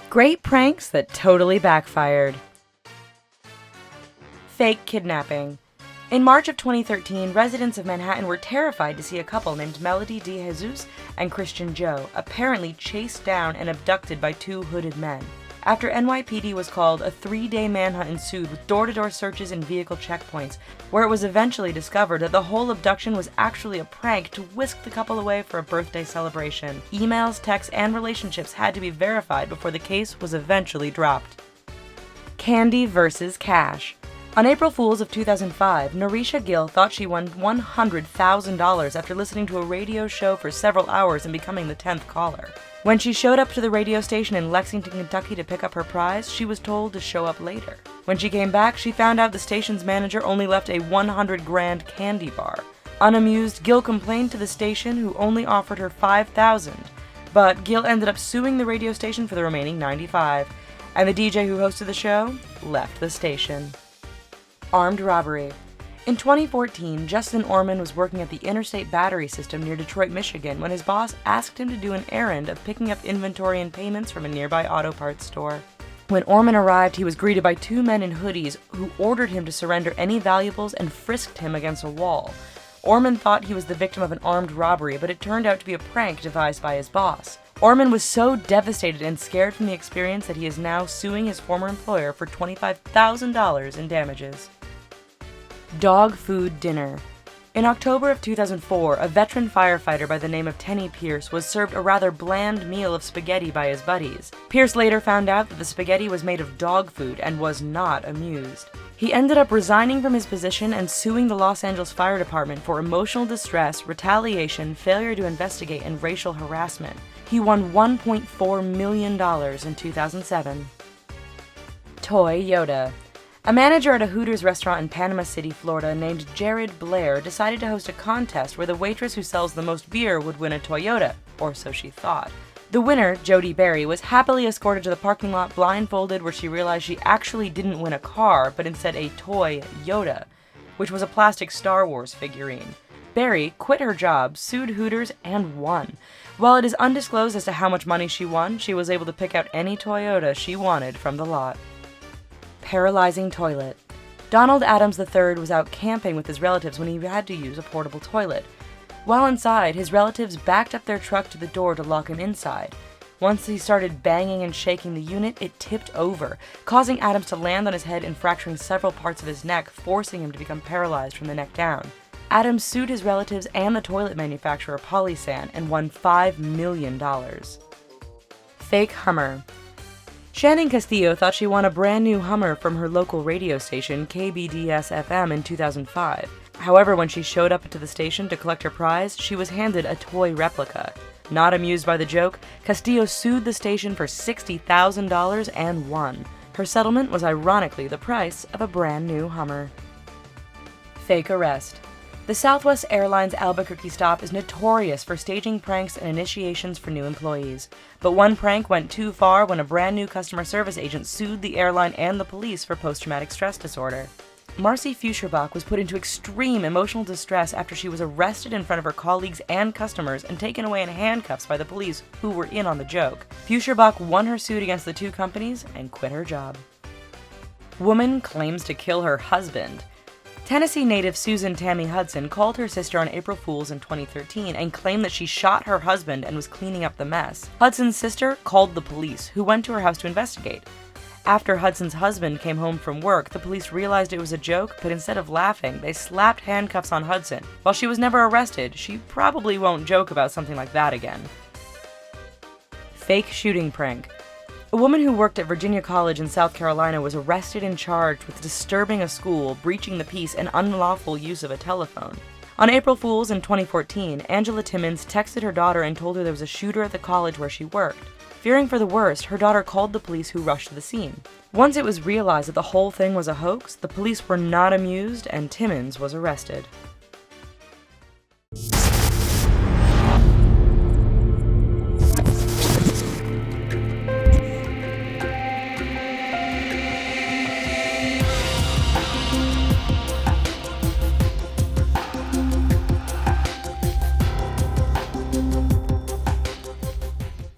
Great pranks that totally backfired. Fake kidnapping. In March of 2013, residents of Manhattan were terrified to see a couple named Melody DeJesus and Christian Joe apparently chased down and abducted by two hooded men. After NYPD was called, a 3-day manhunt ensued with door-to-door searches and vehicle checkpoints, where it was eventually discovered that the whole abduction was actually a prank to whisk the couple away for a birthday celebration. Emails, texts, and relationships had to be verified before the case was eventually dropped. Candy versus cash. On April Fools of 2005, Narisha Gill thought she won $100,000 after listening to a radio show for several hours and becoming the 10th caller. When she showed up to the radio station in Lexington, Kentucky to pick up her prize, she was told to show up later. When she came back, she found out the station's manager only left a $100,000 candy bar. Unamused, Gill complained to the station, who only offered her $5,000, but Gill ended up suing the radio station for the remaining $95,000, and the DJ who hosted the show left the station. Armed robbery. In 2014, Justin Orman was working at the Interstate Battery System near Detroit, Michigan, when his boss asked him to do an errand of picking up inventory and payments from a nearby auto parts store. When Orman arrived, he was greeted by two men in hoodies who ordered him to surrender any valuables and frisked him against a wall. Orman thought he was the victim of an armed robbery, but it turned out to be a prank devised by his boss. Orman was so devastated and scared from the experience that he is now suing his former employer for $25,000 in damages. Dog food dinner. In October of 2004, a veteran firefighter by the name of Tenny Pierce was served a rather bland meal of spaghetti by his buddies. Pierce later found out that the spaghetti was made of dog food and was not amused. He ended up resigning from his position and suing the Los Angeles Fire Department for emotional distress, retaliation, failure to investigate, and racial harassment. He won $1.4 million in 2007. Toy Yoda. A manager at a Hooters restaurant in Panama City, Florida, named Jared Blair decided to host a contest where the waitress who sells the most beer would win a Toyota, or so she thought. The winner, Jody Berry, was happily escorted to the parking lot blindfolded, where she realized she actually didn't win a car, but instead a toy Yoda, which was a plastic Star Wars figurine. Berry quit her job, sued Hooters, and won. While it is undisclosed as to how much money she won, she was able to pick out any Toyota she wanted from the lot. Paralyzed Toilet. Donald Adams III was out camping with his relatives when he had to use a portable toilet. While inside, his relatives backed up their truck to the door to lock him inside. Once he started banging and shaking the unit, it tipped over, causing Adams to land on his head and fracturing several parts of his neck, forcing him to become paralyzed from the neck down. Adams sued his relatives and the toilet manufacturer Polysan and won $5 million. Fake Hummer. Shannon Castillo thought she won a brand new Hummer from her local radio station, KBDS-FM, in 2005. However, when she showed up to the station to collect her prize, she was handed a toy replica. Not amused by the joke, Castillo sued the station for $60,000 and won. Her settlement was ironically the price of a brand new Hummer. Fake arrest. The Southwest Airlines Albuquerque stop is notorious for staging pranks and initiations for new employees. But one prank went too far when a brand new customer service agent sued the airline and the police for post-traumatic stress disorder. Marcy Feucherbach was put into extreme emotional distress after she was arrested in front of her colleagues and customers and taken away in handcuffs by the police, who were in on the joke. Feucherbach won her suit against the two companies and quit her job. Woman claims to kill her husband. Tennessee native Susan Tammy Hudson called her sister on April Fools in 2013 and claimed that she shot her husband and was cleaning up the mess. Hudson's sister called the police, who went to her house to investigate. After Hudson's husband came home from work, the police realized it was a joke, but instead of laughing, they slapped handcuffs on Hudson. While she was never arrested, she probably won't joke about something like that again. Fake shooting prank. A woman who worked at Virginia College in South Carolina was arrested and charged with disturbing a school, breaching the peace, and unlawful use of a telephone. On April Fools in 2014, Angela Timmons texted her daughter and told her there was a shooter at the college where she worked. Fearing for the worst, her daughter called the police, who rushed to the scene. Once it was realized that the whole thing was a hoax, the police were not amused and Timmons was arrested.